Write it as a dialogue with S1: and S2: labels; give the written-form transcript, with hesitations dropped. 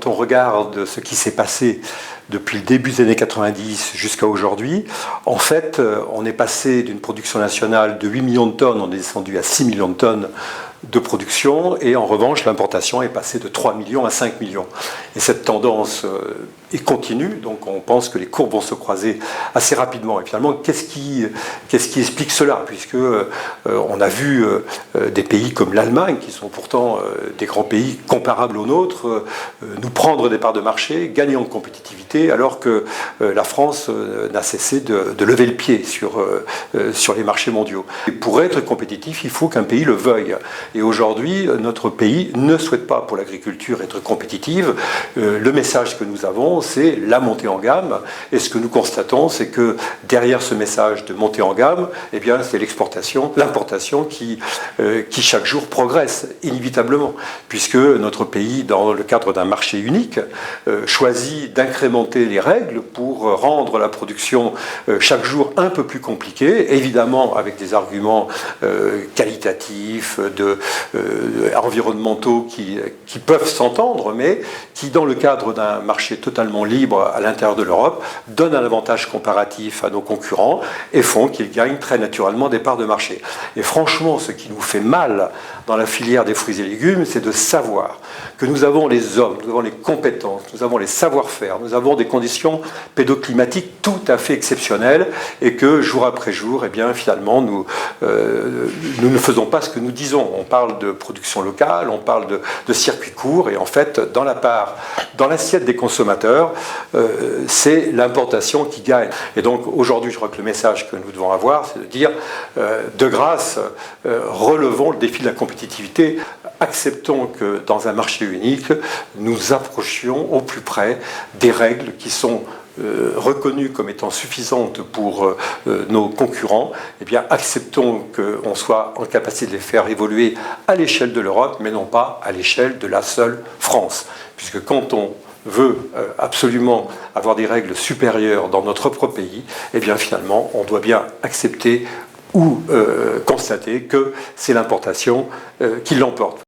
S1: quand on regarde ce qui s'est passé depuis le début des années 90 jusqu'à aujourd'hui, en fait, on est passé d'une production nationale de 8 millions de tonnes, on est descendu à 6 millions de tonnes de production, et en revanche, l'importation est passée de 3 millions à 5 millions. Et cette tendance est continue, donc on pense que les courbes vont se croiser assez rapidement. Et finalement, qu'est-ce qui explique cela? Puisque on a vu des pays comme l'Allemagne, qui sont pourtant des grands pays comparables aux nôtres, nous prendre des parts de marché, gagner en compétitivité, alors que la France n'a cessé de lever le pied sur les marchés mondiaux. Et pour être compétitif, il faut qu'un pays le veuille. Et aujourd'hui, notre pays ne souhaite pas, pour l'agriculture, être compétitive. Le message que nous avons, c'est la montée en gamme. Et ce que nous constatons, c'est que derrière ce message de montée en gamme, eh bien, c'est l'exportation, l'importation qui chaque jour progresse, inévitablement. Puisque notre pays, dans le cadre d'un marché unique, choisit d'incrémenter les règles pour rendre la production chaque jour un peu plus compliquée, évidemment avec des arguments qualitatifs, environnementaux qui peuvent s'entendre, mais qui, dans le cadre d'un marché totalement libre à l'intérieur de l'Europe, donnent un avantage comparatif à nos concurrents et font qu'ils gagnent très naturellement des parts de marché. Et franchement, ce qui nous fait mal dans la filière des fruits et légumes, c'est de savoir que nous avons les hommes, nous avons les compétences, nous avons les savoir-faire, nous avons des conditions pédoclimatiques tout à fait exceptionnelles, et que jour après jour, eh bien, finalement, nous ne faisons pas ce que nous disons. On parle de production locale, on parle de circuits courts, et en fait, dans l'assiette des consommateurs, c'est l'importation qui gagne. Et donc aujourd'hui, je crois que le message que nous devons avoir, c'est de dire, de grâce, relevons le défi de la compétitivité, acceptons que dans un marché unique, nous approchions au plus près des règles qui sont reconnues comme étant suffisantes pour nos concurrents. Eh bien, acceptons qu'on soit en capacité de les faire évoluer à l'échelle de l'Europe, mais non pas à l'échelle de la seule France. Puisque quand on veut absolument avoir des règles supérieures dans notre propre pays, eh bien, finalement, on doit bien accepter ou constater que c'est l'importation qui l'emporte.